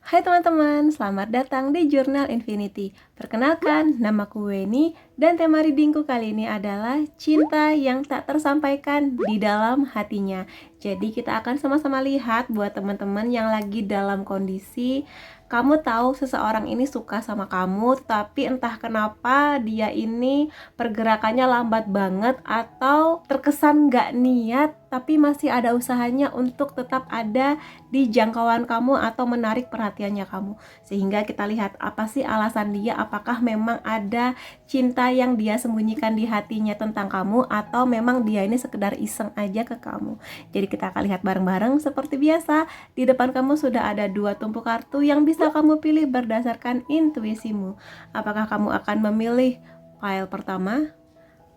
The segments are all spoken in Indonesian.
Hai teman-teman, selamat datang di Jurnal Infinity. Perkenalkan, namaku Weni dan tema readingku kali ini adalah cinta yang tak tersampaikan di dalam hatinya. Jadi kita akan sama-sama lihat buat teman-teman yang lagi dalam kondisi kamu tahu seseorang ini suka sama kamu, tapi entah kenapa dia ini pergerakannya lambat banget atau terkesan gak niat, tapi masih ada usahanya untuk tetap ada di jangkauan kamu atau menarik perhatiannya kamu. Sehingga kita lihat apa sih alasan dia, apakah memang ada cinta yang dia sembunyikan di hatinya tentang kamu, atau memang dia ini sekedar iseng aja ke kamu. Jadi kita akan lihat bareng-bareng. Seperti biasa, di depan kamu sudah ada 2 tumpuk kartu yang bisa kamu pilih berdasarkan intuisimu. Apakah kamu akan memilih pile pertama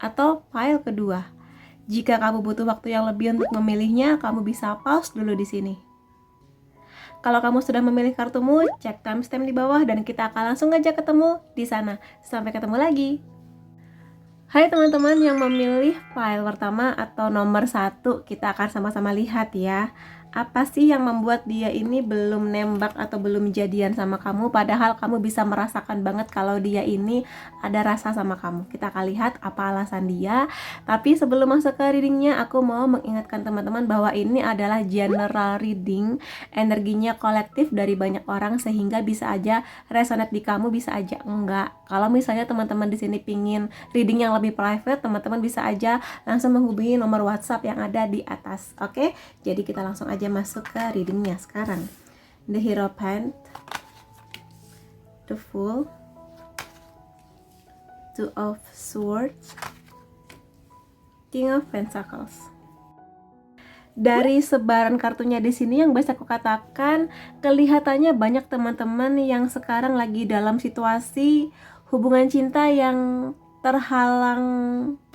atau pile kedua? Jika kamu butuh waktu yang lebih untuk memilihnya, kamu bisa pause dulu di sini. Kalau kamu sudah memilih kartumu, cek timestamp di bawah dan kita akan langsung aja ketemu di sana. Sampai ketemu lagi. Hai teman-teman yang memilih file pertama atau nomor 1, kita akan sama-sama lihat ya. Apa sih yang membuat dia ini belum nembak atau belum jadian sama kamu, padahal kamu bisa merasakan banget kalau dia ini ada rasa sama kamu. Kita akan lihat apa alasan dia. Tapi sebelum masuk ke readingnya, aku mau mengingatkan teman-teman bahwa ini adalah general reading, energinya kolektif dari banyak orang, sehingga bisa aja resonate di kamu, bisa aja enggak. Kalau misalnya teman-teman di sini pingin reading yang lebih private, teman-teman bisa aja langsung menghubungi nomor WhatsApp yang ada di atas. Oke? Jadi kita langsung aja masuk ke readingnya sekarang. The Hierophant, the Fool, Two of Swords, King of Pentacles. Dari sebaran kartunya di sini yang bisa aku katakan, kelihatannya banyak teman-teman yang sekarang lagi dalam situasi hubungan cinta yang terhalang.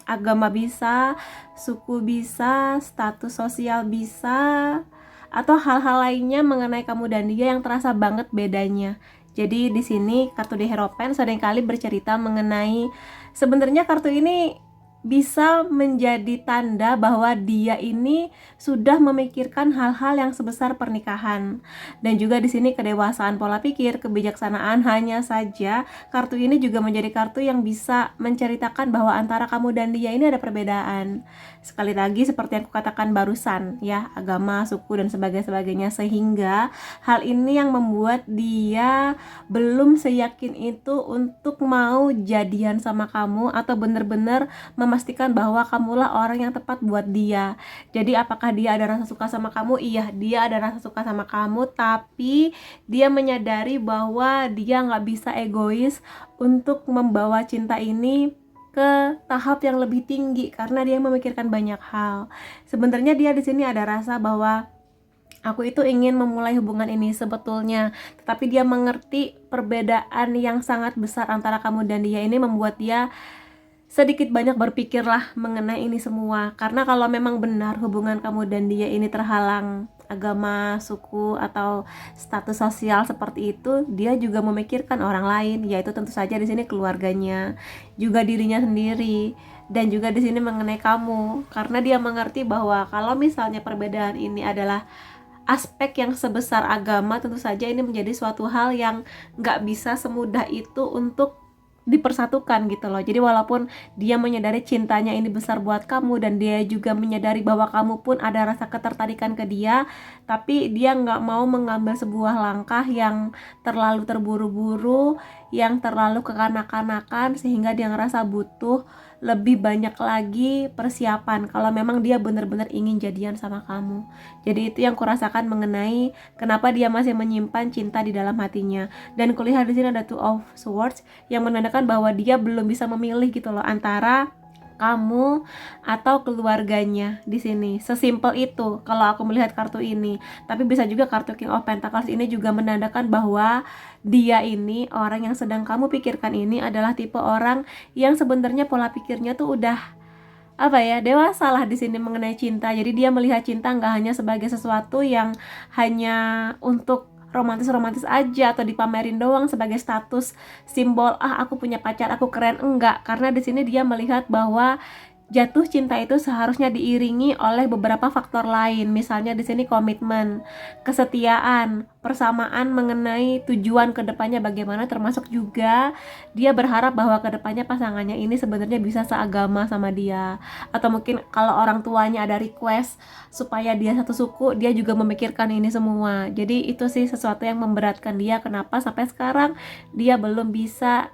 Agama bisa, suku bisa, status sosial bisa, atau hal-hal lainnya mengenai kamu dan dia yang terasa banget bedanya. Jadi di sini kartu The Hierophant seringkali bercerita mengenai, sebenarnya kartu ini bisa menjadi tanda bahwa dia ini sudah memikirkan hal-hal yang sebesar pernikahan. Dan juga di sini kedewasaan pola pikir, kebijaksanaan. Hanya saja kartu ini juga menjadi kartu yang bisa menceritakan bahwa antara kamu dan dia ini ada perbedaan. Sekali lagi seperti yang aku katakan barusan ya, agama, suku dan sebagainya, sehingga hal ini yang membuat dia belum seyakin itu untuk mau jadian sama kamu atau benar-benar memastikan bahwa kamulah orang yang tepat buat dia. Jadi apakah dia ada rasa suka sama kamu? Iya, dia ada rasa suka sama kamu, tapi dia menyadari bahwa dia nggak bisa egois untuk membawa cinta ini ke tahap yang lebih tinggi karena dia memikirkan banyak hal. Sebenarnya dia di sini ada rasa bahwa aku itu ingin memulai hubungan ini sebetulnya, tetapi dia mengerti perbedaan yang sangat besar antara kamu dan dia ini membuat dia sedikit banyak berpikirlah mengenai ini semua. Karena kalau memang benar hubungan kamu dan dia ini terhalang agama, suku, atau status sosial seperti itu, dia juga memikirkan orang lain, yaitu tentu saja di sini keluarganya, juga dirinya sendiri, dan juga di sini mengenai kamu. Karena dia mengerti bahwa kalau misalnya perbedaan ini adalah aspek yang sebesar agama, tentu saja ini menjadi suatu hal yang nggak bisa semudah itu untuk dipersatukan gitu loh. Jadi walaupun dia menyadari cintanya ini besar buat kamu dan dia juga menyadari bahwa kamu pun ada rasa ketertarikan ke dia, tapi dia nggak mau mengambil sebuah langkah yang terlalu terburu-buru, yang terlalu kekanak-kanakan, sehingga dia ngerasa butuh lebih banyak lagi persiapan kalau memang dia benar-benar ingin jadian sama kamu. Jadi itu yang kurasakan mengenai kenapa dia masih menyimpan cinta di dalam hatinya. Dan kulihat di sini ada Two of Swords yang menandakan bahwa dia belum bisa memilih gitu loh antara kamu atau keluarganya di sini. Sesimpel itu kalau aku melihat kartu ini. Tapi bisa juga kartu King of Pentacles ini juga menandakan bahwa dia ini, orang yang sedang kamu pikirkan ini adalah tipe orang yang sebenarnya pola pikirnya tuh udah dewasa lah di sini mengenai cinta. Jadi dia melihat cinta nggak hanya sebagai sesuatu yang hanya untuk romantis-romantis aja atau dipamerin doang sebagai status simbol, aku punya pacar, aku keren. Enggak, karena di sini dia melihat bahwa jatuh cinta itu seharusnya diiringi oleh beberapa faktor lain. Misalnya di sini komitmen, kesetiaan, persamaan mengenai tujuan kedepannya bagaimana, termasuk juga dia berharap bahwa kedepannya pasangannya ini sebenarnya bisa seagama sama dia. Atau mungkin kalau orang tuanya ada request supaya dia satu suku, dia juga memikirkan ini semua. Jadi itu sih sesuatu yang memberatkan dia, kenapa sampai sekarang dia belum bisa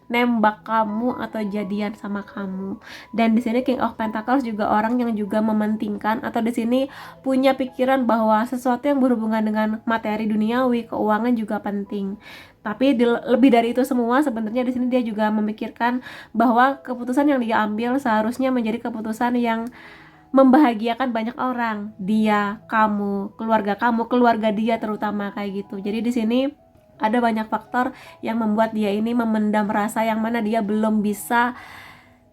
nembak kamu atau jadian sama kamu. Dan di sini King of Pentacles juga orang yang juga mementingkan atau di sini punya pikiran bahwa sesuatu yang berhubungan dengan materi duniawi, keuangan juga penting. Tapi lebih dari itu semua sebenarnya di sini dia juga memikirkan bahwa keputusan yang dia ambil seharusnya menjadi keputusan yang membahagiakan banyak orang. Dia, kamu, keluarga dia terutama kayak gitu. Jadi di sini ada banyak faktor yang membuat dia ini memendam rasa yang mana dia belum bisa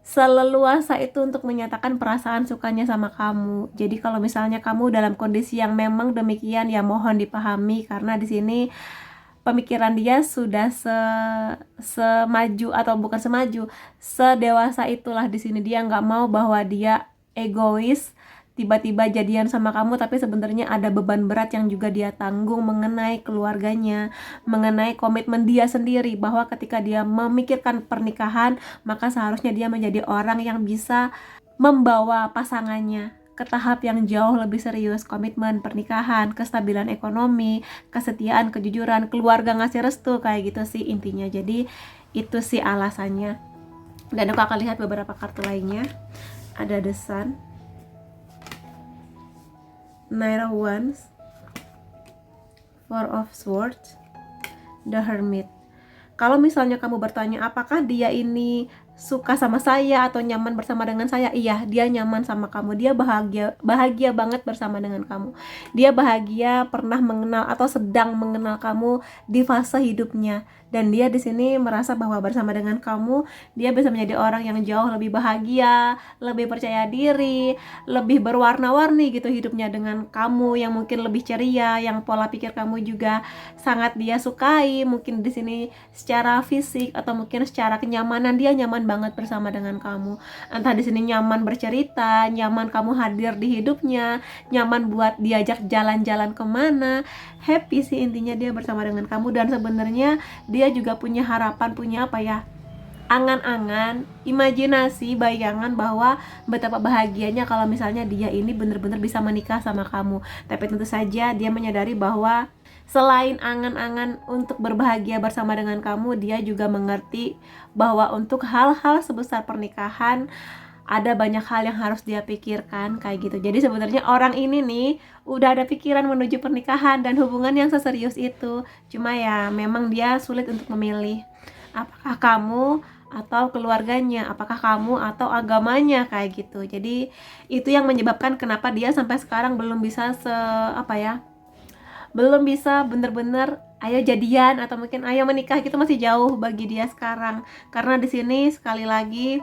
seleluasa itu untuk menyatakan perasaan sukanya sama kamu. Jadi kalau misalnya kamu dalam kondisi yang memang demikian, ya mohon dipahami karena di sini pemikiran dia sudah semaju atau bukan semaju, sedewasa itulah di sini. Dia nggak mau bahwa dia egois tiba-tiba jadian sama kamu, tapi sebenarnya ada beban berat yang juga dia tanggung mengenai keluarganya, mengenai komitmen dia sendiri, bahwa ketika dia memikirkan pernikahan, maka seharusnya dia menjadi orang yang bisa membawa pasangannya ke tahap yang jauh lebih serius, komitmen, pernikahan, kestabilan ekonomi, kesetiaan, kejujuran, keluarga ngasih restu, kayak gitu sih intinya. Jadi itu sih alasannya. Dan aku akan lihat beberapa kartu lainnya. Ada The Sun, Knight of Wands, Four of Swords, The Hermit. Kalau misalnya kamu bertanya apakah dia ini suka sama saya atau nyaman bersama dengan saya, iya, dia nyaman sama kamu, dia bahagia banget bersama dengan kamu, dia bahagia pernah mengenal atau sedang mengenal kamu di fase hidupnya, dan dia di sini merasa bahwa bersama dengan kamu dia bisa menjadi orang yang jauh lebih bahagia, lebih percaya diri, lebih berwarna-warni gitu hidupnya dengan kamu, yang mungkin lebih ceria, yang pola pikir kamu juga sangat dia sukai. Mungkin di sini secara fisik atau mungkin secara kenyamanan dia nyaman banget bersama dengan kamu. Entah di sini nyaman bercerita, nyaman kamu hadir di hidupnya, nyaman buat diajak jalan-jalan kemana, happy sih intinya dia bersama dengan kamu. Dan sebenarnya dia juga punya harapan, punya apa ya, angan-angan, imajinasi, bayangan bahwa betapa bahagianya kalau misalnya dia ini benar-benar bisa menikah sama kamu. Tapi tentu saja dia menyadari bahwa selain angan-angan untuk berbahagia bersama dengan kamu, dia juga mengerti bahwa untuk hal-hal sebesar pernikahan ada banyak hal yang harus dia pikirkan kayak gitu. Jadi sebenarnya orang ini nih udah ada pikiran menuju pernikahan dan hubungan yang seserius itu. Cuma ya memang dia sulit untuk memilih apakah kamu atau keluarganya, apakah kamu atau agamanya kayak gitu. Jadi itu yang menyebabkan kenapa dia sampai sekarang belum bisa belum bisa bener-bener ayo jadian atau mungkin ayo menikah gitu, masih jauh bagi dia sekarang. Karena di sini sekali lagi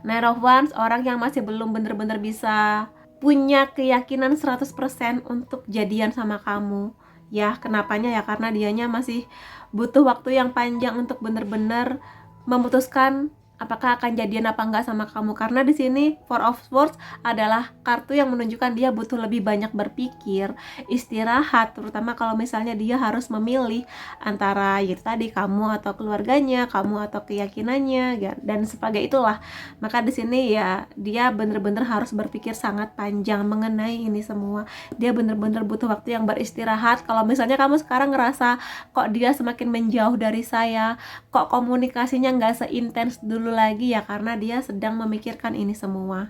Knight of Wands orang yang masih belum bener-bener bisa punya keyakinan 100% untuk jadian sama kamu. Ya, kenapanya ya karena dianya masih butuh waktu yang panjang untuk bener-bener memutuskan apakah akan jadian apa enggak sama kamu. Karena di sini Four of Swords adalah kartu yang menunjukkan dia butuh lebih banyak berpikir, istirahat, terutama kalau misalnya dia harus memilih antara itu tadi kamu atau keluarganya, kamu atau keyakinannya, dan sebagai itulah. Maka di sini ya dia bener-bener harus berpikir sangat panjang mengenai ini semua. Dia bener-bener butuh waktu yang beristirahat. Kalau misalnya kamu sekarang ngerasa kok dia semakin menjauh dari saya, kok komunikasinya nggak seintens dulu lagi, ya karena dia sedang memikirkan ini semua.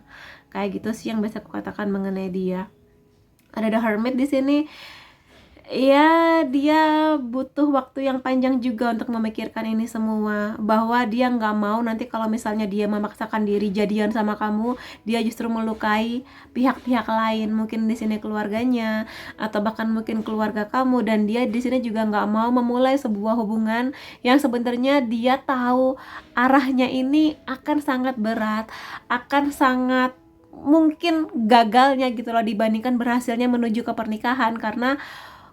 Kayak gitu sih yang bisa aku katakan mengenai dia. Ada The Hermit di sini. Ya, dia butuh waktu yang panjang juga untuk memikirkan ini semua, bahwa dia nggak mau nanti kalau misalnya dia memaksakan diri jadian sama kamu, dia justru melukai pihak-pihak lain, mungkin di sini keluarganya atau bahkan mungkin keluarga kamu. Dan dia di sini juga nggak mau memulai sebuah hubungan yang sebenarnya dia tahu arahnya ini akan sangat berat, akan sangat mungkin gagalnya gitu loh dibandingkan berhasilnya menuju ke pernikahan. Karena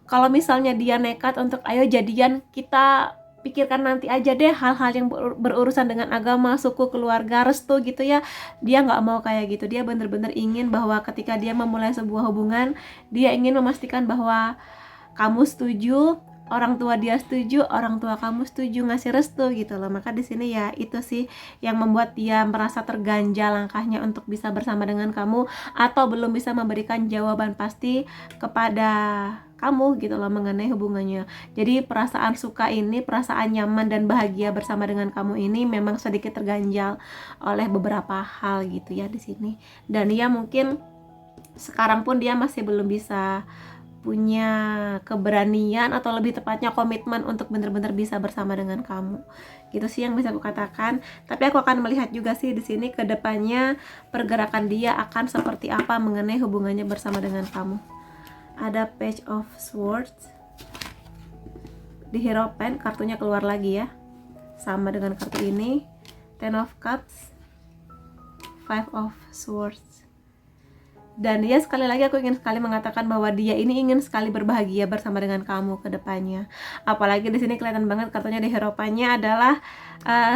kalau misalnya dia nekat untuk ayo jadian, kita pikirkan nanti aja deh hal-hal yang berurusan dengan agama, suku, keluarga, restu gitu ya. Dia nggak mau kayak gitu. Dia bener-bener ingin bahwa ketika dia memulai sebuah hubungan, dia ingin memastikan bahwa kamu setuju, orang tua dia setuju, orang tua kamu setuju, ngasih restu gitu loh. Maka di sini ya itu sih yang membuat dia merasa terganjal langkahnya untuk bisa bersama dengan kamu, atau belum bisa memberikan jawaban pasti kepada kamu gitu loh mengenai hubungannya. Jadi perasaan suka ini, perasaan nyaman dan bahagia bersama dengan kamu ini memang sedikit terganjal oleh beberapa hal gitu ya di sini. Dan dia mungkin sekarang pun dia masih belum bisa punya keberanian atau lebih tepatnya komitmen untuk benar-benar bisa bersama dengan kamu. Gitu sih yang bisa aku katakan. Tapi aku akan melihat juga sih di sini ke depannya pergerakan dia akan seperti apa mengenai hubungannya bersama dengan kamu. Ada Page of Swords. Di Hierophant kartunya keluar lagi ya. Sama dengan kartu ini. Ten of Cups. Five of Swords. Dan dia sekali lagi aku ingin sekali mengatakan bahwa dia ini ingin sekali berbahagia bersama dengan kamu ke depannya. Apalagi di sini kelihatan banget kartunya di Hierophant-nya adalah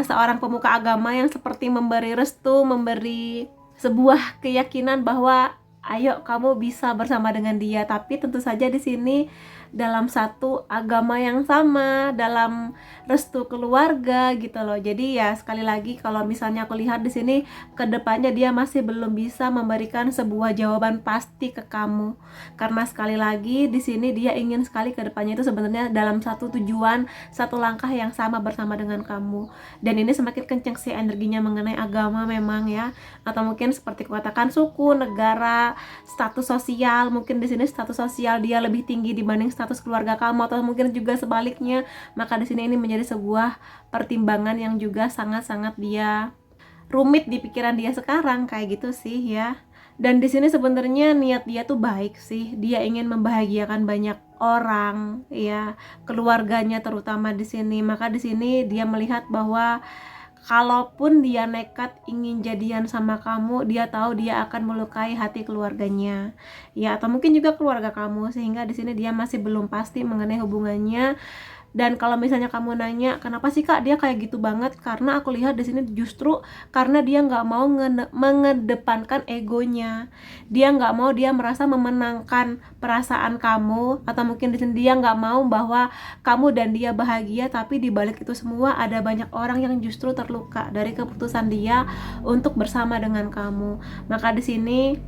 seorang pemuka agama yang seperti memberi restu, memberi sebuah keyakinan bahwa ayo kamu bisa bersama dengan dia. Tapi tentu saja di sini dalam satu agama yang sama, dalam restu keluarga gitu loh. Jadi ya sekali lagi kalau misalnya aku lihat di sini ke depannya dia masih belum bisa memberikan sebuah jawaban pasti ke kamu. Karena sekali lagi di sini dia ingin sekali ke depannya itu sebenarnya dalam satu tujuan, satu langkah yang sama bersama dengan kamu. Dan ini semakin kenceng sih energinya mengenai agama memang ya. Atau mungkin seperti katakan suku, negara, status sosial. Mungkin di sini status sosial dia lebih tinggi dibanding status keluarga kamu, atau mungkin juga sebaliknya. Maka di sini ini menjadi sebuah pertimbangan yang juga sangat-sangat dia rumit di pikiran dia sekarang kayak gitu sih ya. Dan di sini sebenarnya niat dia tuh baik sih. Dia ingin membahagiakan banyak orang ya, keluarganya terutama di sini. Maka di sini dia melihat bahwa kalaupun dia nekat ingin jadian sama kamu, dia tahu dia akan melukai hati keluarganya, ya, atau mungkin juga keluarga kamu, sehingga di sini dia masih belum pasti mengenai hubungannya. Dan kalau misalnya kamu nanya, kenapa sih kak dia kayak gitu banget? Karena aku lihat di sini justru karena dia nggak mau mengedepankan egonya. Dia nggak mau dia merasa memenangkan perasaan kamu, atau mungkin di sini dia nggak mau bahwa kamu dan dia bahagia. Tapi di balik itu semua ada banyak orang yang justru terluka dari keputusan dia untuk bersama dengan kamu. Maka di sini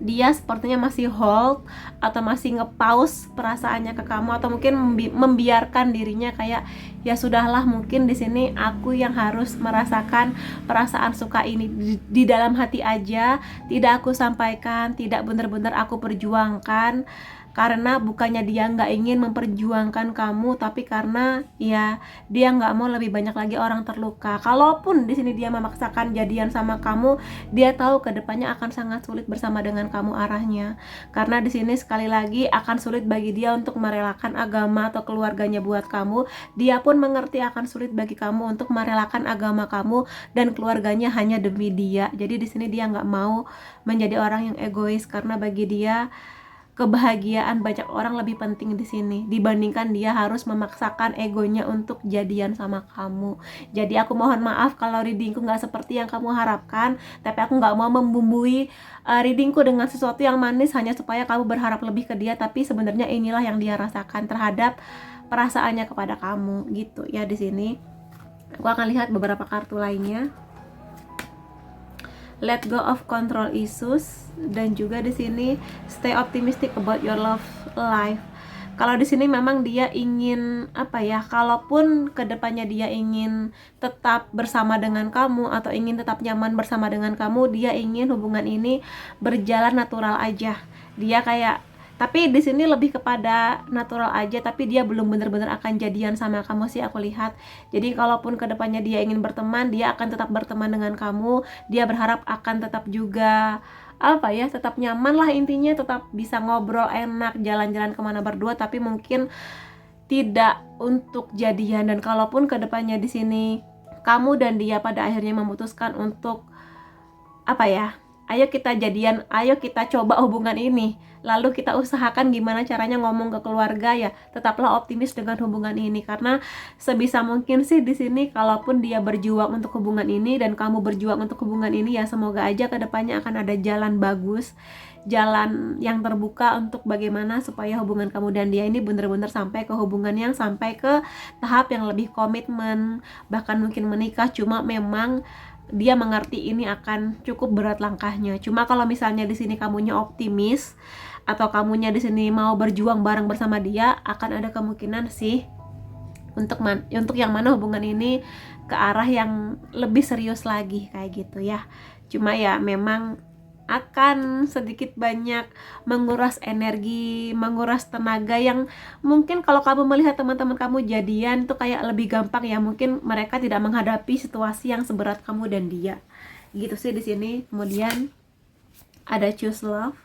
dia sepertinya masih hold atau masih nge-pause perasaannya ke kamu, atau mungkin membiarkan dirinya kayak ya sudahlah, mungkin di sini aku yang harus merasakan perasaan suka ini di dalam hati aja, tidak aku sampaikan, tidak benar-benar aku perjuangkan. Karena bukannya dia nggak ingin memperjuangkan kamu, tapi karena ya dia nggak mau lebih banyak lagi orang terluka. Kalaupun di sini dia memaksakan jadian sama kamu, dia tahu kedepannya akan sangat sulit bersama dengan kamu arahnya. Karena di sini sekali lagi akan sulit bagi dia untuk merelakan agama atau keluarganya buat kamu. Dia pun mengerti akan sulit bagi kamu untuk merelakan agama kamu dan keluarganya hanya demi dia. Jadi di sini dia nggak mau menjadi orang yang egois, karena bagi dia kebahagiaan banyak orang lebih penting di sini dibandingkan dia harus memaksakan egonya untuk jadian sama kamu. Jadi aku mohon maaf kalau readingku nggak seperti yang kamu harapkan, tapi aku nggak mau membumbui readingku dengan sesuatu yang manis hanya supaya kamu berharap lebih ke dia, tapi sebenarnya inilah yang dia rasakan terhadap perasaannya kepada kamu gitu ya. Di sini aku akan lihat beberapa kartu lainnya. Let go of control issues, dan juga di sini stay optimistic about your love life. Kalau di sini memang dia ingin apa ya, kalaupun kedepannya dia ingin tetap bersama dengan kamu atau ingin tetap nyaman bersama dengan kamu, dia ingin hubungan ini berjalan natural aja. Dia kayak, tapi di sini lebih kepada natural aja, tapi dia belum benar-benar akan jadian sama kamu sih aku lihat. Jadi kalaupun kedepannya dia ingin berteman, dia akan tetap berteman dengan kamu. Dia berharap akan tetap juga apa ya, tetap nyaman lah intinya, tetap bisa ngobrol enak, jalan-jalan kemana berdua, tapi mungkin tidak untuk jadian. Dan kalaupun kedepannya di sini kamu dan dia pada akhirnya memutuskan untuk apa ya, ayo kita jadian, ayo kita coba hubungan ini, lalu kita usahakan gimana caranya ngomong ke keluarga, ya tetaplah optimis dengan hubungan ini, karena sebisa mungkin sih di sini kalaupun dia berjuang untuk hubungan ini dan kamu berjuang untuk hubungan ini, ya semoga aja kedepannya akan ada jalan bagus, jalan yang terbuka untuk bagaimana supaya hubungan kamu dan dia ini benar-benar sampai ke hubungan yang sampai ke tahap yang lebih komitmen, bahkan mungkin menikah. Cuma memang dia mengerti ini akan cukup berat langkahnya. Cuma kalau misalnya di sini kamunya optimis atau kamunya di sini mau berjuang bareng bersama dia, akan ada kemungkinan sih untuk yang mana hubungan ini ke arah yang lebih serius lagi kayak gitu ya. Cuma ya memang akan sedikit banyak menguras energi, menguras tenaga yang mungkin kalau kamu melihat teman-teman kamu jadian tuh kayak lebih gampang ya, mungkin mereka tidak menghadapi situasi yang seberat kamu dan dia. Gitu sih di sini. Kemudian ada choose love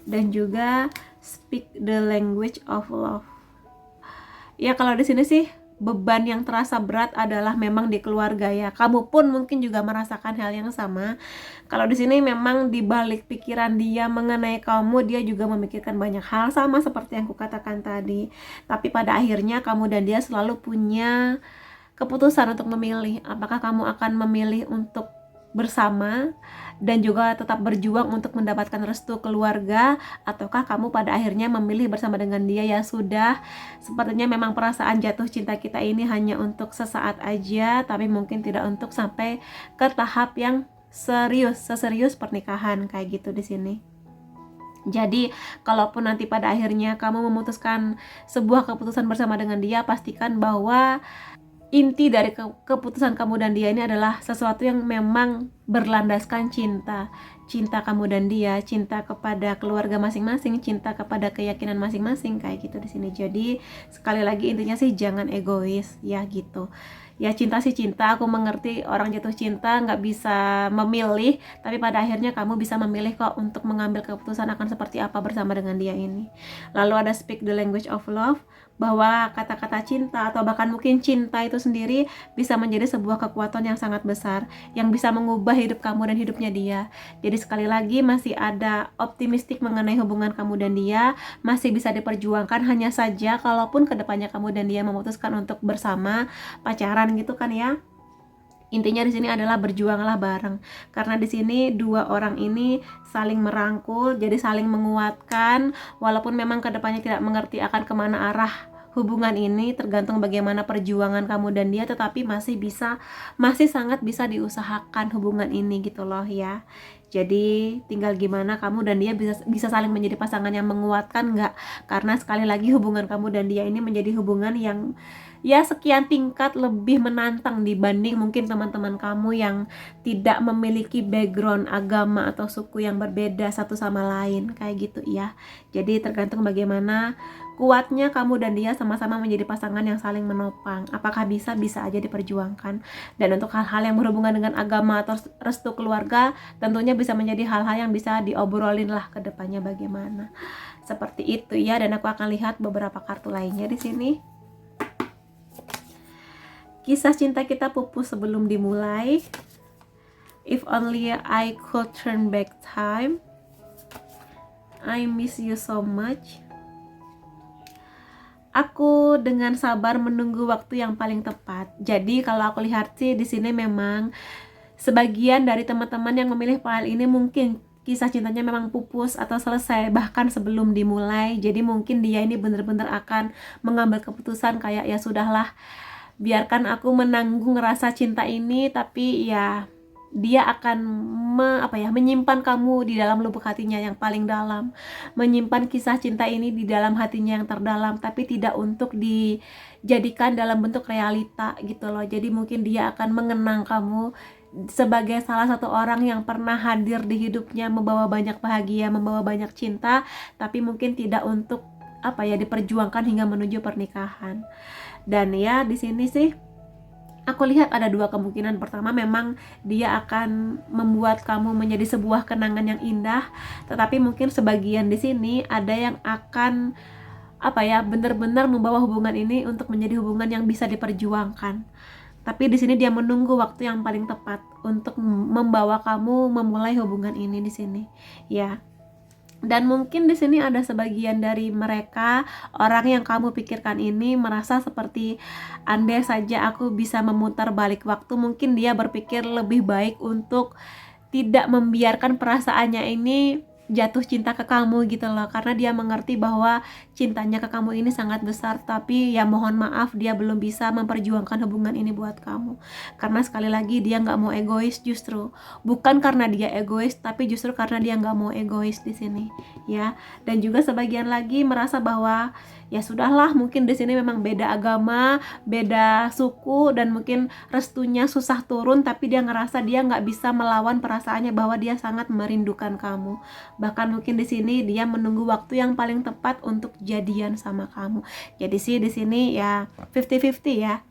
dan juga speak the language of love. Ya kalau di sini sih beban yang terasa berat adalah memang di keluarga ya. Kamu pun mungkin juga merasakan hal yang sama. Kalau di sini memang di balik pikiran dia mengenai kamu, dia juga memikirkan banyak hal sama seperti yang kukatakan tadi. Tapi pada akhirnya kamu dan dia selalu punya keputusan untuk memilih. Apakah kamu akan memilih untuk bersama dan juga tetap berjuang untuk mendapatkan restu keluarga, ataukah kamu pada akhirnya memilih bersama dengan dia, ya sudah, sepertinya memang perasaan jatuh cinta kita ini hanya untuk sesaat aja, tapi mungkin tidak untuk sampai ke tahap yang seserius pernikahan kayak gitu di sini. Jadi, kalaupun nanti pada akhirnya kamu memutuskan sebuah keputusan bersama dengan dia, pastikan bahwa inti dari keputusan kamu dan dia ini adalah sesuatu yang memang berlandaskan cinta kamu dan dia, cinta kepada keluarga masing-masing, cinta kepada keyakinan masing-masing kayak gitu di sini. Jadi sekali lagi intinya sih jangan egois ya gitu. Ya cinta sih cinta, aku mengerti orang jatuh cinta nggak bisa memilih, tapi pada akhirnya kamu bisa memilih kok untuk mengambil keputusan akan seperti apa bersama dengan dia ini. Lalu ada speak the language of love, bahwa kata-kata cinta atau bahkan mungkin cinta itu sendiri bisa menjadi sebuah kekuatan yang sangat besar yang bisa mengubah hidup kamu dan hidupnya dia. Jadi sekali lagi masih ada optimistik mengenai hubungan kamu dan dia, masih bisa diperjuangkan. Hanya saja kalaupun kedepannya kamu dan dia memutuskan untuk bersama pacaran gitu kan ya, intinya di sini adalah berjuanglah bareng, karena di sini dua orang ini saling merangkul, jadi saling menguatkan. Walaupun memang kedepannya tidak mengerti akan kemana arah hubungan ini, tergantung bagaimana perjuangan kamu dan dia, tetapi masih sangat bisa diusahakan hubungan ini gitu loh ya. Jadi tinggal gimana kamu dan dia bisa saling menjadi pasangan yang menguatkan nggak? Karena sekali lagi hubungan kamu dan dia ini menjadi hubungan yang ya sekian tingkat lebih menantang dibanding mungkin teman-teman kamu yang tidak memiliki background agama atau suku yang berbeda satu sama lain kayak gitu ya. Jadi tergantung bagaimana kuatnya kamu dan dia sama-sama menjadi pasangan yang saling menopang. Apakah bisa aja diperjuangkan. Dan untuk hal-hal yang berhubungan dengan agama atau restu keluarga, tentunya bisa menjadi hal-hal yang bisa diobrolin lah ke depannya bagaimana. Seperti itu ya. Dan aku akan lihat beberapa kartu lainnya di sini. Kisah cinta kita pupus sebelum dimulai. If only I could turn back time. I miss you so much. Aku dengan sabar menunggu waktu yang paling tepat. Jadi kalau aku lihat sih di sini memang sebagian dari teman-teman yang memilih file ini mungkin kisah cintanya memang pupus atau selesai bahkan sebelum dimulai. Jadi mungkin dia ini benar-benar akan mengambil keputusan kayak ya sudahlah, biarkan aku menanggung rasa cinta ini, tapi ya dia akan menyimpan kamu di dalam lubuk hatinya yang paling dalam, menyimpan kisah cinta ini di dalam hatinya yang terdalam, tapi tidak untuk dijadikan dalam bentuk realita gitu loh. Jadi mungkin dia akan mengenang kamu sebagai salah satu orang yang pernah hadir di hidupnya, membawa banyak bahagia, membawa banyak cinta, tapi mungkin tidak untuk diperjuangkan hingga menuju pernikahan. Dan ya di sini sih aku lihat ada dua kemungkinan. Pertama, memang dia akan membuat kamu menjadi sebuah kenangan yang indah, tetapi mungkin sebagian di sini ada yang akan benar-benar membawa hubungan ini untuk menjadi hubungan yang bisa diperjuangkan. Tapi di sini dia menunggu waktu yang paling tepat untuk membawa kamu memulai hubungan ini di sini. Ya. Dan mungkin di sini ada sebagian dari mereka, orang yang kamu pikirkan ini merasa seperti andai saja aku bisa memutar balik waktu, mungkin dia berpikir lebih baik untuk tidak membiarkan perasaannya ini jatuh cinta ke kamu gitu loh, karena dia mengerti bahwa cintanya ke kamu ini sangat besar. Tapi ya mohon maaf, dia belum bisa memperjuangkan hubungan ini buat kamu, karena sekali lagi dia nggak mau egois. Justru bukan karena dia egois, tapi justru karena dia nggak mau egois di sini ya. Dan juga sebagian lagi merasa bahwa ya sudahlah, mungkin di sini memang beda agama, beda suku, dan mungkin restunya susah turun, tapi dia ngerasa dia nggak bisa melawan perasaannya bahwa dia sangat merindukan kamu. Bahkan mungkin di sini dia menunggu waktu yang paling tepat untuk jadian sama kamu. Jadi sih di sini ya 50-50 ya.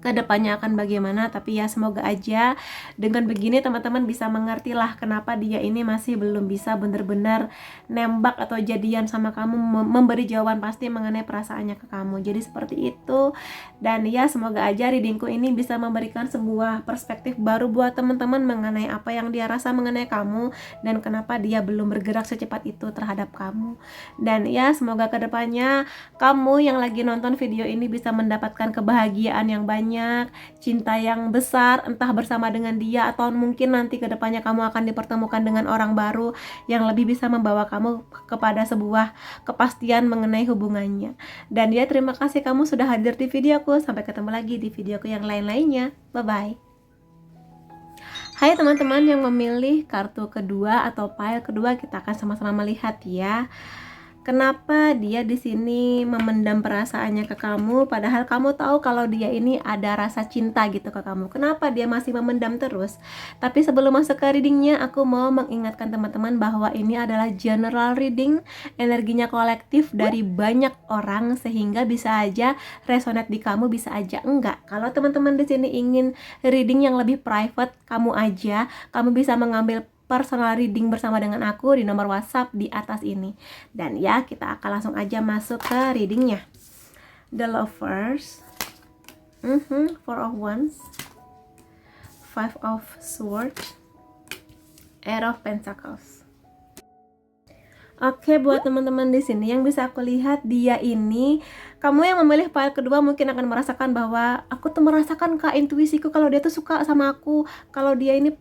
Kedepannya akan bagaimana, tapi ya semoga aja dengan begini teman-teman bisa mengerti lah kenapa dia ini masih belum bisa benar-benar nembak atau jadian sama kamu, memberi jawaban pasti mengenai perasaannya ke kamu. Jadi seperti itu. Dan ya semoga aja readingku ini bisa memberikan sebuah perspektif baru buat teman-teman mengenai apa yang dia rasa mengenai kamu dan kenapa dia belum bergerak secepat itu terhadap kamu. Dan ya semoga kedepannya kamu yang lagi nonton video ini bisa mendapatkan kebahagiaan yang banyak, cinta yang besar, entah bersama dengan dia atau mungkin nanti kedepannya kamu akan dipertemukan dengan orang baru yang lebih bisa membawa kamu kepada sebuah kepastian mengenai hubungannya. Dan ya terima kasih kamu sudah hadir di videoku. Sampai ketemu lagi di videoku yang lain-lainnya. Bye bye. Hai teman-teman yang memilih kartu kedua atau pile kedua, kita akan sama-sama melihat ya. Kenapa dia di sini memendam perasaannya ke kamu, padahal kamu tahu kalau dia ini ada rasa cinta gitu ke kamu. Kenapa dia masih memendam terus? Tapi sebelum masuk ke readingnya, aku mau mengingatkan teman-teman bahwa ini adalah general reading, energinya kolektif dari banyak orang, sehingga bisa aja resonate di kamu, bisa aja enggak. Kalau teman-teman di sini ingin reading yang lebih private, kamu bisa mengambil personal reading bersama dengan aku di nomor WhatsApp di atas ini. Dan ya kita akan langsung aja masuk ke readingnya. The Lovers, Four of Wands, Five of Swords, Eight of Pentacles. Oke, buat teman-teman di sini yang bisa aku lihat, dia ini, kamu yang memilih pile kedua mungkin akan merasakan bahwa aku tuh merasakan kak intuisiku kalau dia tuh suka sama aku, kalau dia ini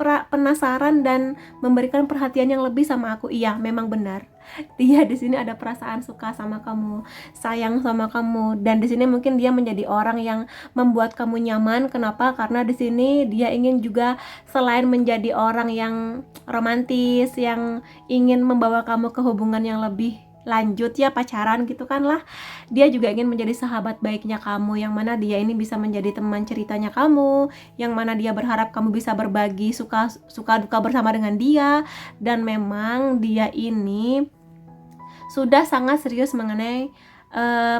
penasaran dan memberikan perhatian yang lebih sama aku. Iya, memang benar. Dia di sini ada perasaan suka sama kamu, sayang sama kamu, dan di sini mungkin dia menjadi orang yang membuat kamu nyaman. Kenapa? Karena di sini dia ingin juga selain menjadi orang yang romantis, yang ingin membawa kamu ke hubungan yang lebih lanjut ya, pacaran gitu kan lah, dia juga ingin menjadi sahabat baiknya kamu, yang mana dia ini bisa menjadi teman ceritanya kamu, yang mana dia berharap kamu bisa berbagi suka duka bersama dengan dia. Dan memang dia ini sudah sangat serius mengenai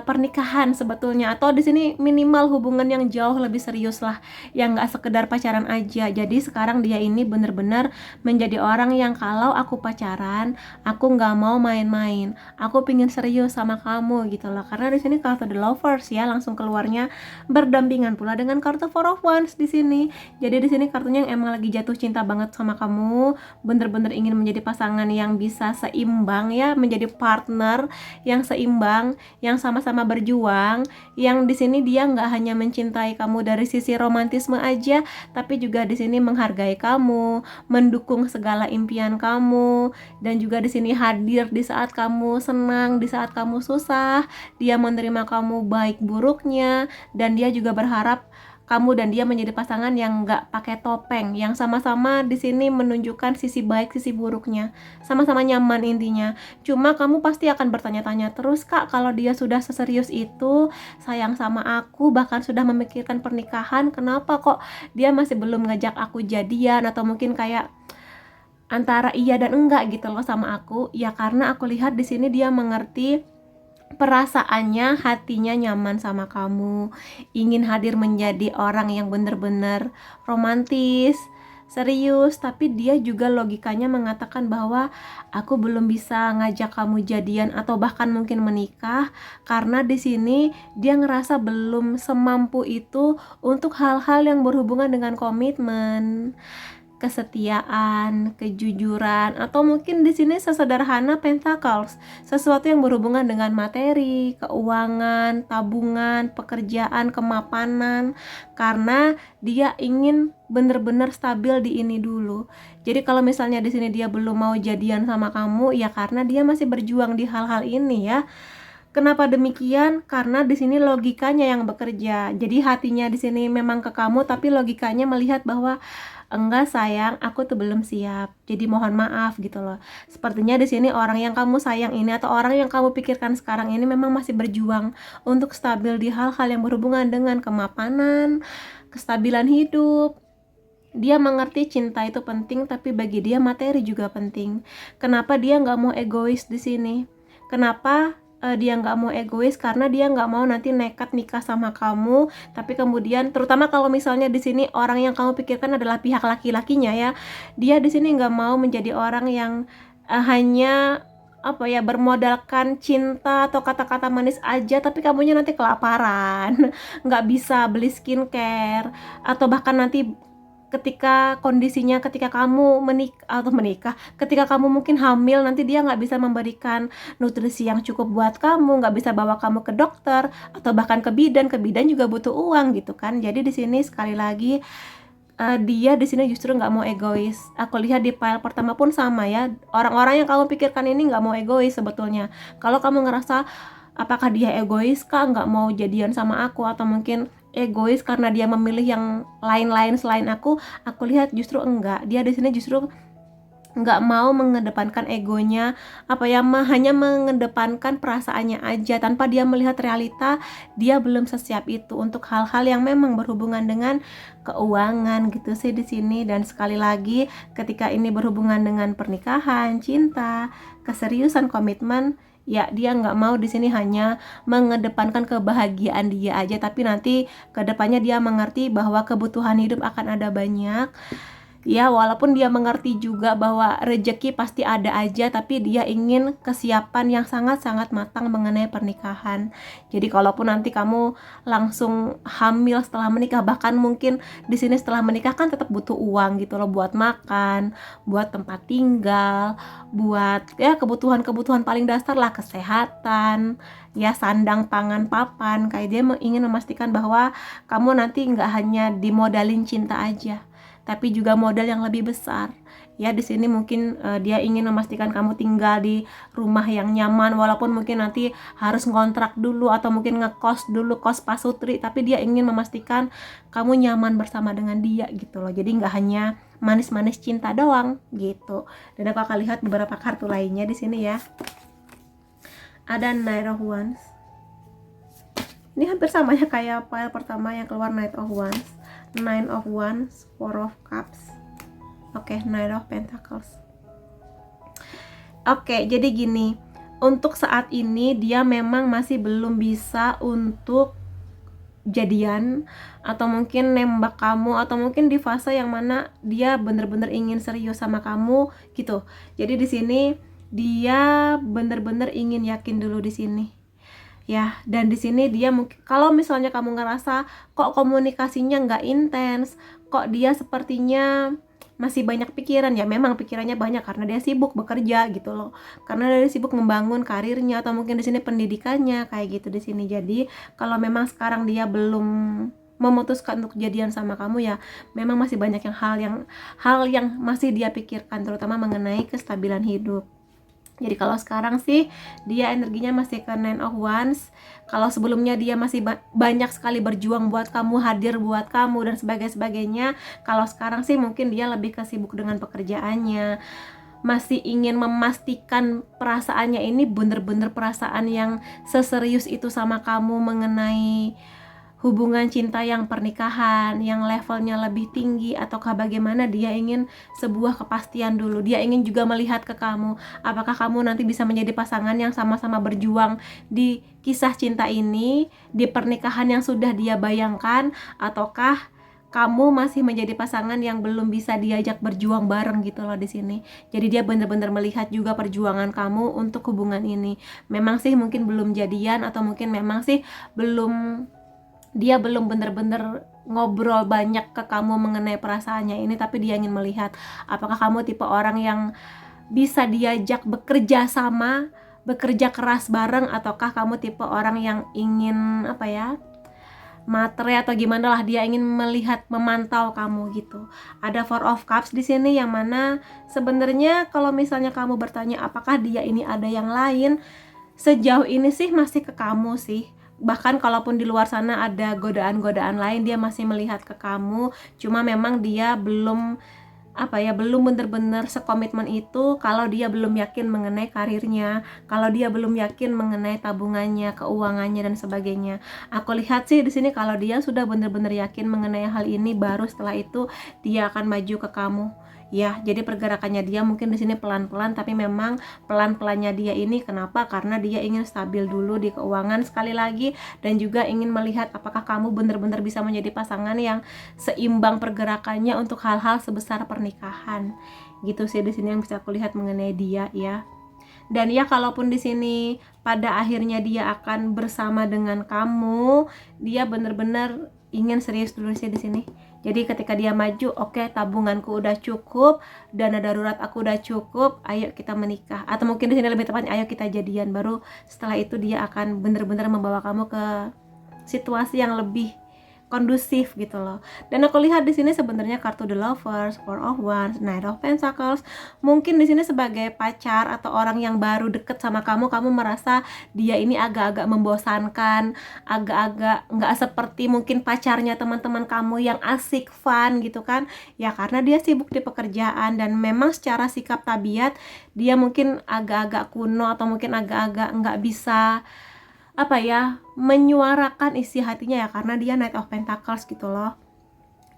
pernikahan sebetulnya, atau di sini minimal hubungan yang jauh lebih serius lah, yang nggak sekedar pacaran aja. Jadi sekarang dia ini bener-bener menjadi orang yang kalau aku pacaran, aku nggak mau main-main, aku pingin serius sama kamu gitu loh. Karena di sini kartu The Lovers ya langsung keluarnya berdampingan pula dengan kartu Four of Wands di sini. Jadi di sini kartunya yang emang lagi jatuh cinta banget sama kamu, bener-bener ingin menjadi pasangan yang bisa seimbang ya, menjadi partner yang seimbang, yang sama-sama berjuang, yang di sini dia nggak hanya mencintai kamu dari sisi romantisme aja, tapi juga di sini menghargai kamu, mendukung segala impian kamu, dan juga di sini hadir di saat kamu senang, di saat kamu susah. Dia menerima kamu baik buruknya, dan dia juga berharap kamu dan dia menjadi pasangan yang nggak pakai topeng, yang sama-sama di sini menunjukkan sisi baik, sisi buruknya, sama-sama nyaman intinya. Cuma kamu pasti akan bertanya-tanya terus, kak, kalau dia sudah seserius itu, sayang sama aku, bahkan sudah memikirkan pernikahan, kenapa kok dia masih belum ngajak aku jadian, atau mungkin kayak antara iya dan enggak gitu loh sama aku. Ya karena aku lihat di sini dia mengerti perasaannya, hatinya nyaman sama kamu, ingin hadir menjadi orang yang benar-benar romantis, serius, tapi dia juga logikanya mengatakan bahwa aku belum bisa ngajak kamu jadian atau bahkan mungkin menikah, karena di sini dia ngerasa belum semampu itu untuk hal-hal yang berhubungan dengan komitmen. kesetiaan, kejujuran, atau mungkin di sini sesederhana Pentacles, sesuatu yang berhubungan dengan materi, keuangan, tabungan, pekerjaan, kemapanan, karena dia ingin bener-bener stabil di ini dulu. Jadi kalau misalnya di sini dia belum mau jadian sama kamu, ya karena dia masih berjuang di hal-hal ini ya. Kenapa demikian? Karena di sini logikanya yang bekerja. Jadi hatinya di sini memang ke kamu, tapi logikanya melihat bahwa enggak sayang, aku tuh belum siap. Jadi mohon maaf gitu loh. Sepertinya di sini orang yang kamu sayang ini atau orang yang kamu pikirkan sekarang ini memang masih berjuang untuk stabil di hal-hal yang berhubungan dengan kemapanan, kestabilan hidup. Dia mengerti cinta itu penting, tapi bagi dia materi juga penting. Kenapa dia nggak mau egois di sini? Kenapa dia nggak mau egois? Karena dia nggak mau nanti nekat nikah sama kamu, tapi kemudian, terutama kalau misalnya di sini orang yang kamu pikirkan adalah pihak laki-lakinya ya, dia di sini nggak mau menjadi orang yang hanya bermodalkan cinta atau kata-kata manis aja, tapi kamunya nanti kelaparan, nggak bisa beli skincare, atau bahkan nanti ketika kondisinya ketika kamu menikah, ketika kamu mungkin hamil, nanti dia nggak bisa memberikan nutrisi yang cukup buat kamu, nggak bisa bawa kamu ke dokter atau bahkan ke bidan juga butuh uang gitu kan. Jadi di sini sekali lagi dia di sini justru nggak mau egois. Aku lihat di file pertama pun sama ya, orang-orang yang kamu pikirkan ini nggak mau egois sebetulnya. Kalau kamu ngerasa apakah dia egois kah, nggak mau jadian sama aku, atau mungkin egois karena dia memilih yang lain-lain selain aku lihat justru enggak. Dia di sini justru nggak mau mengedepankan egonya, hanya mengedepankan perasaannya aja tanpa dia melihat realita dia belum sesiap itu untuk hal-hal yang memang berhubungan dengan keuangan gitu sih di sini. Dan sekali lagi, ketika ini berhubungan dengan pernikahan, cinta, keseriusan, komitmen, ya dia nggak mau di sini hanya mengedepankan kebahagiaan dia aja, tapi nanti kedepannya dia mengerti bahwa kebutuhan hidup akan ada banyak. Ya walaupun dia mengerti juga bahwa rezeki pasti ada aja, tapi dia ingin kesiapan yang sangat-sangat matang mengenai pernikahan. Jadi kalaupun nanti kamu langsung hamil setelah menikah, bahkan mungkin di sini setelah menikah kan tetap butuh uang gitu loh, buat makan, buat tempat tinggal, buat ya kebutuhan-kebutuhan paling dasar lah, kesehatan, ya sandang, pangan, papan. Kayak dia ingin memastikan bahwa kamu nanti nggak hanya dimodalin cinta aja, tapi juga modal yang lebih besar. Ya di sini mungkin dia ingin memastikan kamu tinggal di rumah yang nyaman, walaupun mungkin nanti harus ngontrak dulu atau mungkin ngekos dulu, kos pasutri, tapi dia ingin memastikan kamu nyaman bersama dengan dia gitu loh. Jadi nggak hanya manis-manis cinta doang gitu. Dan aku akan lihat beberapa kartu lainnya di sini ya. Ada Knight of Wands. Ini hampir sama ya kayak file pertama yang keluar Knight of Wands, Nine of Wands, Four of Cups. Oke, Knight of Pentacles. Oke, jadi gini, untuk saat ini dia memang masih belum bisa untuk jadian atau mungkin nembak kamu, atau mungkin di fase yang mana dia bener-bener ingin serius sama kamu gitu. Jadi di sini dia bener-bener ingin yakin dulu di sini. Ya, dan di sini dia mungkin, kalau misalnya kamu ngerasa kok komunikasinya nggak intens, kok dia sepertinya masih banyak pikiran, ya memang pikirannya banyak karena dia sibuk bekerja gitu loh, karena dia sibuk membangun karirnya atau mungkin di sini pendidikannya kayak gitu di sini. Jadi kalau memang sekarang dia belum memutuskan untuk jadian sama kamu, ya memang masih banyak hal yang masih dia pikirkan, terutama mengenai kestabilan hidup. Jadi kalau sekarang sih dia energinya masih ke Nine of Wands. Kalau sebelumnya dia masih banyak sekali berjuang buat kamu, hadir buat kamu dan sebagainya. Kalau sekarang sih mungkin dia lebih kesibuk dengan pekerjaannya, masih ingin memastikan perasaannya ini bener-bener perasaan yang seserius itu sama kamu mengenai hubungan cinta yang pernikahan, yang levelnya lebih tinggi, ataukah bagaimana. Dia ingin sebuah kepastian dulu. Dia ingin juga melihat ke kamu, apakah kamu nanti bisa menjadi pasangan yang sama-sama berjuang di kisah cinta ini, di pernikahan yang sudah dia bayangkan, ataukah kamu masih menjadi pasangan yang belum bisa diajak berjuang bareng gitu loh di sini. Jadi dia benar-benar melihat juga perjuangan kamu untuk hubungan ini. Memang sih mungkin belum jadian, atau mungkin memang sih belum dia belum bener-bener ngobrol banyak ke kamu mengenai perasaannya ini, tapi dia ingin melihat apakah kamu tipe orang yang bisa diajak bekerja sama, bekerja keras bareng, ataukah kamu tipe orang yang ingin materi atau gimana lah, dia ingin melihat, memantau kamu gitu. Ada Four of Cups di sini, yang mana sebenarnya kalau misalnya kamu bertanya apakah dia ini ada yang lain, sejauh ini sih masih ke kamu sih. Bahkan kalaupun di luar sana ada godaan-godaan lain, dia masih melihat ke kamu. Cuma memang dia belum belum bener-bener sekomitmen itu kalau dia belum yakin mengenai karirnya, kalau dia belum yakin mengenai tabungannya, keuangannya dan sebagainya. Aku lihat sih di sini kalau dia sudah bener-bener yakin mengenai hal ini, baru setelah itu dia akan maju ke kamu. Ya, jadi pergerakannya dia mungkin di sini pelan-pelan, tapi memang pelan-pelannya dia ini kenapa? Karena dia ingin stabil dulu di keuangan sekali lagi, dan juga ingin melihat apakah kamu benar-benar bisa menjadi pasangan yang seimbang pergerakannya untuk hal-hal sebesar pernikahan. Gitu sih di sini yang bisa aku lihat mengenai dia ya. Dan ya, kalaupun di sini pada akhirnya dia akan bersama dengan kamu, dia benar-benar ingin serius dulu sih di sini. Jadi ketika dia maju, oke, tabunganku udah cukup, dana darurat aku udah cukup, ayo kita menikah. Atau mungkin di sini lebih tepatnya, ayo kita jadian. Baru setelah itu dia akan benar-benar membawa kamu ke situasi yang lebih kondusif gitu loh. Dan aku lihat di sini sebenarnya kartu The Lovers, Four of Wands, Knight of Pentacles. Mungkin di sini sebagai pacar atau orang yang baru deket sama kamu, kamu merasa dia ini agak-agak membosankan, agak-agak nggak seperti mungkin pacarnya teman-teman kamu yang asik, fun gitu kan. Ya karena dia sibuk di pekerjaan, dan memang secara sikap tabiat dia mungkin agak-agak kuno, atau mungkin agak-agak nggak bisa menyuarakan isi hatinya ya, karena dia Knight of Pentacles gitu loh.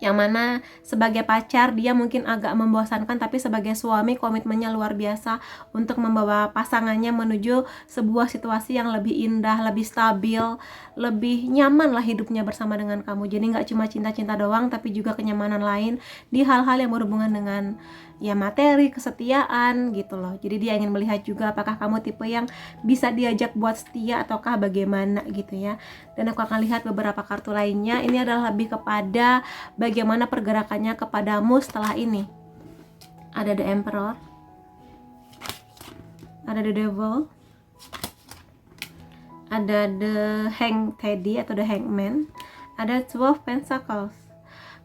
Yang mana sebagai pacar dia mungkin agak membosankan, tapi sebagai suami komitmennya luar biasa untuk membawa pasangannya menuju sebuah situasi yang lebih indah, lebih stabil, lebih nyaman lah hidupnya bersama dengan kamu. Jadi nggak cuma cinta-cinta doang, tapi juga kenyamanan lain di hal-hal yang berhubungan dengan ya materi, kesetiaan gitu loh. Jadi dia ingin melihat juga apakah kamu tipe yang bisa diajak buat setia ataukah bagaimana gitu ya. Dan aku akan lihat beberapa kartu lainnya. Ini adalah lebih kepada bagaimana pergerakannya kepadamu setelah ini. Ada The Emperor, ada The Devil, ada The Hanged Teddy atau The Hangman, ada Two of Pentacles.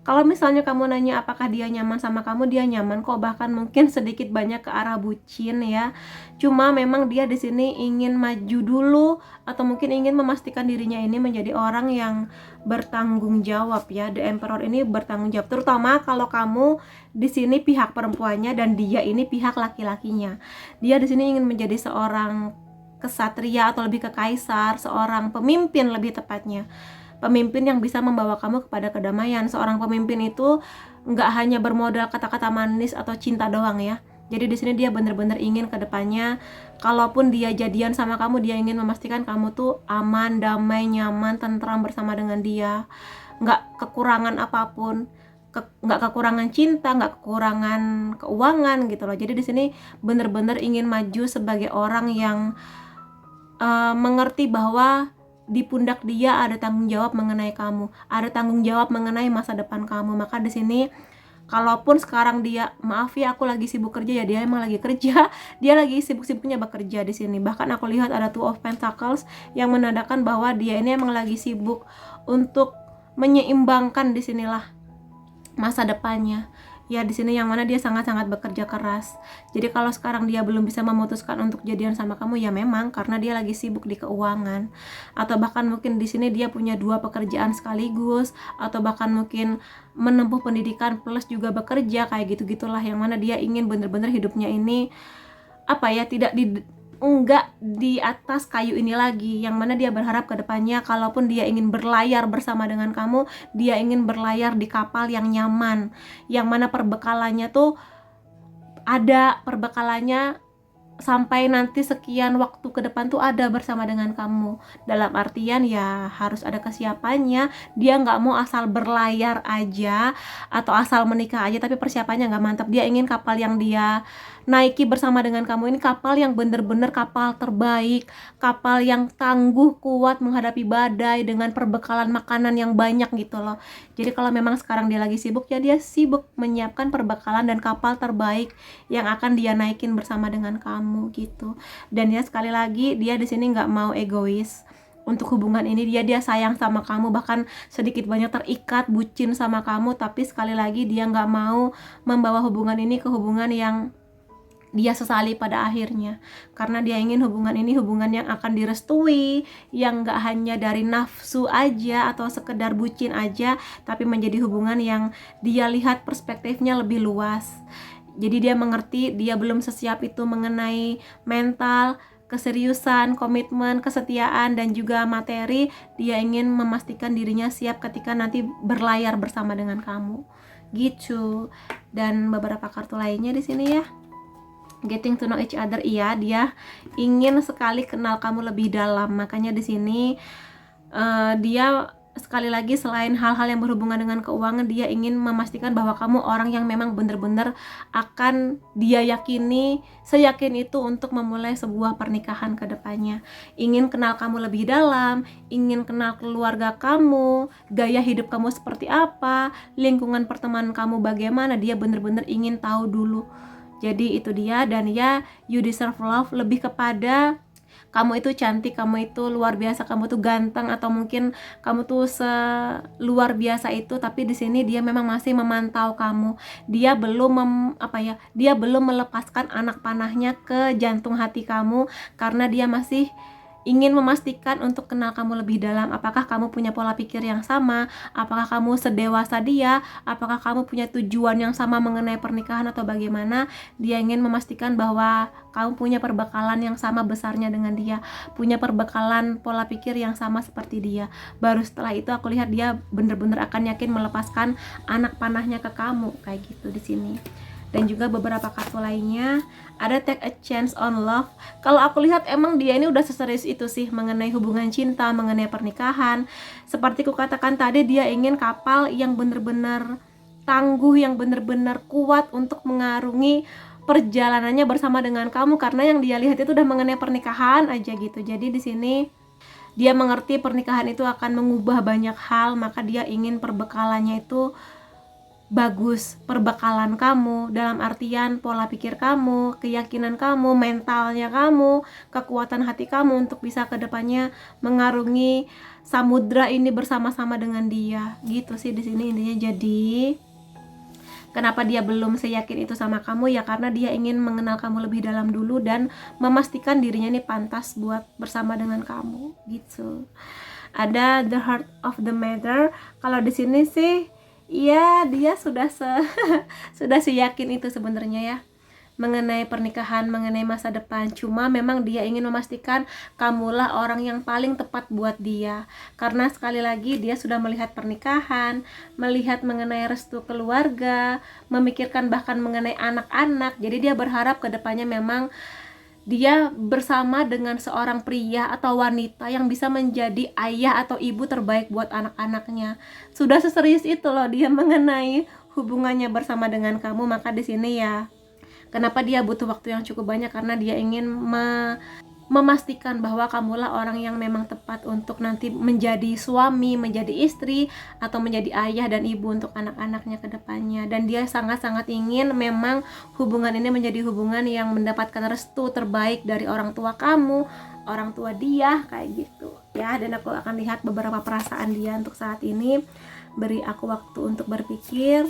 Kalau misalnya kamu nanya apakah dia nyaman sama kamu, dia nyaman kok, bahkan mungkin sedikit banyak ke arah bucin ya. Cuma memang dia di sini ingin maju dulu, atau mungkin ingin memastikan dirinya ini menjadi orang yang bertanggung jawab ya. The Emperor ini bertanggung jawab, terutama kalau kamu di sini pihak perempuannya dan dia ini pihak laki-lakinya. Dia di sini ingin menjadi seorang kesatria atau lebih ke kaisar, seorang pemimpin lebih tepatnya. Pemimpin yang bisa membawa kamu kepada kedamaian. Seorang pemimpin itu nggak hanya bermodal kata-kata manis atau cinta doang ya. Jadi di sini dia benar-benar ingin ke depannya, kalaupun dia jadian sama kamu, dia ingin memastikan kamu tuh aman, damai, nyaman, tentram bersama dengan dia. Nggak kekurangan apapun, nggak kekurangan cinta, nggak kekurangan keuangan gitu loh. Jadi di sini benar-benar ingin maju sebagai orang yang mengerti bahwa di pundak dia ada tanggung jawab mengenai kamu, ada tanggung jawab mengenai masa depan kamu. Maka di sini kalaupun sekarang dia, maaf ya aku lagi sibuk kerja, ya dia emang lagi kerja, dia lagi sibuk-sibuknya bekerja di sini. Bahkan aku lihat ada Two of Pentacles yang menandakan bahwa dia ini emang lagi sibuk untuk menyeimbangkan di sinilah masa depannya. Ya di sini yang mana dia sangat-sangat bekerja keras. Jadi kalau sekarang dia belum bisa memutuskan untuk jadian sama kamu, ya memang karena dia lagi sibuk di keuangan, atau bahkan mungkin di sini dia punya dua pekerjaan sekaligus, atau bahkan mungkin menempuh pendidikan plus juga bekerja, kayak gitu-gitulah. Yang mana dia ingin bener-bener hidupnya ini tidak enggak di atas kayu ini lagi, yang mana dia berharap ke depannya kalaupun dia ingin berlayar bersama dengan kamu, dia ingin berlayar di kapal yang nyaman, yang mana perbekalannya tuh ada, perbekalannya sampai nanti sekian waktu ke depan tuh ada bersama dengan kamu. Dalam artian ya harus ada kesiapannya. Dia nggak mau asal berlayar aja atau asal menikah aja tapi persiapannya nggak mantap. Dia ingin kapal yang dia naiki bersama dengan kamu ini kapal yang bener-bener kapal terbaik, kapal yang tangguh, kuat menghadapi badai dengan perbekalan makanan yang banyak gitu loh. Jadi kalau memang sekarang dia lagi sibuk, ya dia sibuk menyiapkan perbekalan dan kapal terbaik yang akan dia naikin bersama dengan kamu gitu. Dan ya sekali lagi dia di sini nggak mau egois. Untuk hubungan ini dia sayang sama kamu, bahkan sedikit banyak terikat, bucin sama kamu, tapi sekali lagi dia nggak mau membawa hubungan ini ke hubungan yang dia sesali pada akhirnya, karena dia ingin hubungan ini hubungan yang akan direstui, yang gak hanya dari nafsu aja atau sekedar bucin aja, tapi menjadi hubungan yang dia lihat perspektifnya lebih luas. Jadi dia mengerti dia belum sesiap itu mengenai mental, keseriusan, komitmen, kesetiaan, dan juga materi. Dia ingin memastikan dirinya siap ketika nanti berlayar bersama dengan kamu gitu. Dan beberapa kartu lainnya di sini ya. Getting to know each other, iya, dia ingin sekali kenal kamu lebih dalam. Makanya di sini dia sekali lagi selain hal-hal yang berhubungan dengan keuangan, dia ingin memastikan bahwa kamu orang yang memang benar-benar akan dia yakini, seyakin itu untuk memulai sebuah pernikahan ke depannya. Ingin kenal kamu lebih dalam, ingin kenal keluarga kamu, gaya hidup kamu seperti apa, lingkungan pertemanan kamu bagaimana, dia benar-benar ingin tahu dulu. Jadi itu dia. Dan ya, you deserve love lebih kepada kamu itu cantik, kamu itu luar biasa, kamu tuh ganteng, atau mungkin kamu tuh luar biasa itu. Tapi di sini dia memang masih memantau kamu. Dia belum dia belum melepaskan anak panahnya ke jantung hati kamu, karena dia masih ingin memastikan untuk kenal kamu lebih dalam. Apakah kamu punya pola pikir yang sama? Apakah kamu sedewasa dia? Apakah kamu punya tujuan yang sama mengenai pernikahan atau bagaimana? Dia ingin memastikan bahwa kamu punya perbekalan yang sama besarnya dengan dia, punya perbekalan pola pikir yang sama seperti dia. Baru setelah itu aku lihat dia bener-bener akan yakin melepaskan anak panahnya ke kamu, kayak gitu di sini. Dan juga beberapa kartu lainnya ada take a chance on love. Kalau aku lihat emang dia ini udah seserius itu sih mengenai hubungan cinta, mengenai pernikahan. Seperti ku katakan tadi, dia ingin kapal yang bener-bener tangguh, yang bener-bener kuat untuk mengarungi perjalanannya bersama dengan kamu, karena yang dia lihat itu udah mengenai pernikahan aja gitu. Jadi di sini dia mengerti pernikahan itu akan mengubah banyak hal, maka dia ingin perbekalannya itu bagus. Perbekalan kamu dalam artian pola pikir kamu, keyakinan kamu, mentalnya kamu, kekuatan hati kamu untuk bisa kedepannya mengarungi samudra ini bersama-sama dengan dia gitu sih di sini intinya. Jadi kenapa dia belum seyakin itu sama kamu, ya karena dia ingin mengenal kamu lebih dalam dulu dan memastikan dirinya ini pantas buat bersama dengan kamu gitu. Ada the heart of the matter. Kalau di sini sih iya, dia sudah sudah yakin itu sebenarnya ya mengenai pernikahan, mengenai masa depan. Cuma memang dia ingin memastikan kamulah orang yang paling tepat buat dia. Karena sekali lagi dia sudah melihat pernikahan, melihat mengenai restu keluarga, memikirkan bahkan mengenai anak-anak. Jadi dia berharap kedepannya memang dia bersama dengan seorang pria atau wanita yang bisa menjadi ayah atau ibu terbaik buat anak-anaknya. Sudah seserius itu loh dia mengenai hubungannya bersama dengan kamu. Maka di sini ya, kenapa dia butuh waktu yang cukup banyak, karena dia ingin memastikan bahwa kamulah orang yang memang tepat untuk nanti menjadi suami, menjadi istri, atau menjadi ayah dan ibu untuk anak-anaknya ke depannya. Dan dia sangat-sangat ingin memang hubungan ini menjadi hubungan yang mendapatkan restu terbaik dari orang tua kamu, orang tua dia, kayak gitu ya. Dan aku akan lihat beberapa perasaan dia untuk saat ini. Beri aku waktu untuk berpikir.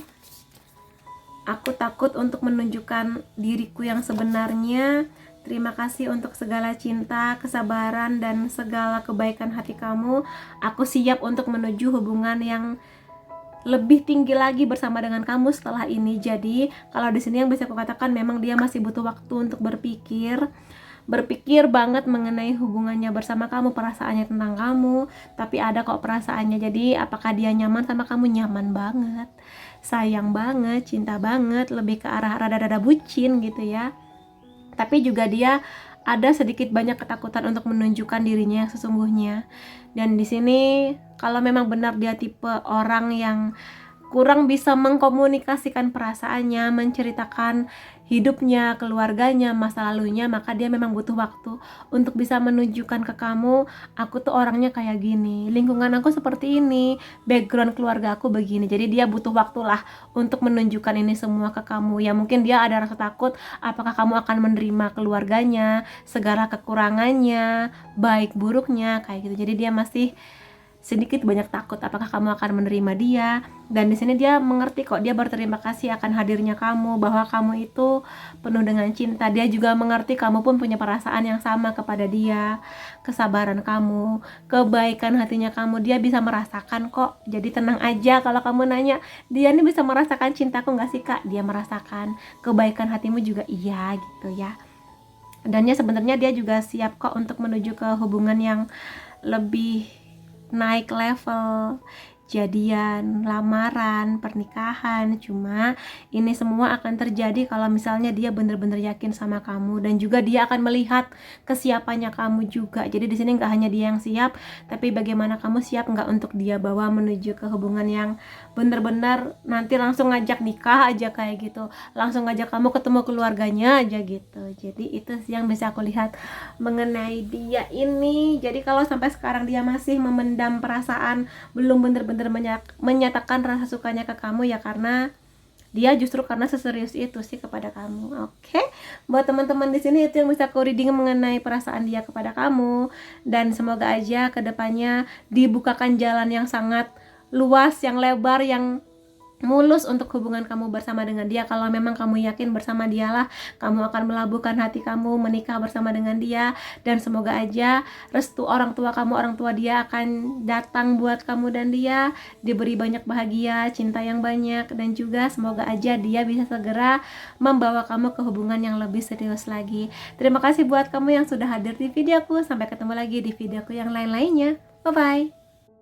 Aku takut untuk menunjukkan diriku yang sebenarnya. Terima kasih untuk segala cinta, kesabaran, dan segala kebaikan hati kamu. Aku siap untuk menuju hubungan yang lebih tinggi lagi bersama dengan kamu setelah ini. Jadi, kalau di sini yang bisa aku katakan memang dia masih butuh waktu untuk berpikir banget mengenai hubungannya bersama kamu, perasaannya tentang kamu. Tapi ada kok perasaannya. Jadi, apakah dia nyaman sama kamu? Nyaman banget, sayang banget, cinta banget, lebih ke arah rada-rada bucin gitu ya. tapi juga dia ada sedikit banyak ketakutan untuk menunjukkan dirinya yang sesungguhnya. Dan di sini kalau memang benar dia tipe orang yang kurang bisa mengkomunikasikan perasaannya, menceritakan hidupnya, keluarganya, masa lalunya, maka dia memang butuh waktu untuk bisa menunjukkan ke kamu, aku tuh orangnya kayak gini, lingkungan aku seperti ini, background keluarga aku begini. Jadi dia butuh waktu lah untuk menunjukkan ini semua ke kamu. Ya mungkin dia ada rasa takut, apakah kamu akan menerima keluarganya, segala kekurangannya, baik buruknya, kayak gitu. Jadi dia masih sedikit banyak takut apakah kamu akan menerima dia. Dan di sini dia mengerti kok, dia berterima kasih akan hadirnya kamu, bahwa kamu itu penuh dengan cinta. Dia juga mengerti kamu pun punya perasaan yang sama kepada dia, kesabaran kamu, kebaikan hatinya kamu, dia bisa merasakan kok. Jadi tenang aja kalau kamu nanya, dia ini bisa merasakan cintaku gak sih kak? Dia merasakan kebaikan hatimu juga, iya gitu ya. Dan ya sebenarnya dia juga siap kok untuk menuju ke hubungan yang lebih naik level, jadian, lamaran, pernikahan. Cuma ini semua akan terjadi kalau misalnya dia benar-benar yakin sama kamu, dan juga dia akan melihat kesiapannya kamu juga. Jadi di sini nggak hanya dia yang siap, tapi bagaimana kamu siap nggak untuk dia bawa menuju ke hubungan yang benar-benar nanti langsung ngajak nikah aja kayak gitu, langsung ngajak kamu ketemu keluarganya aja gitu. Jadi itu yang bisa aku lihat mengenai dia ini. Jadi kalau sampai sekarang dia masih memendam perasaan, belum bener-bener menyatakan rasa sukanya ke kamu, ya karena dia justru karena seserius itu sih kepada kamu. Oke, buat teman-teman di sini itu yang bisa aku reading mengenai perasaan dia kepada kamu, dan semoga aja kedepannya dibukakan jalan yang sangat luas, yang lebar, yang mulus untuk hubungan kamu bersama dengan dia. Kalau memang kamu yakin bersama dialah kamu akan melabuhkan hati kamu, menikah bersama dengan dia. Dan semoga aja restu orang tua kamu, orang tua dia akan datang buat kamu dan dia, diberi banyak bahagia, cinta yang banyak, dan juga semoga aja dia bisa segera membawa kamu ke hubungan yang lebih serius lagi. Terima kasih buat kamu yang sudah hadir di videoku. Sampai ketemu lagi di videoku yang lain-lainnya. Bye bye.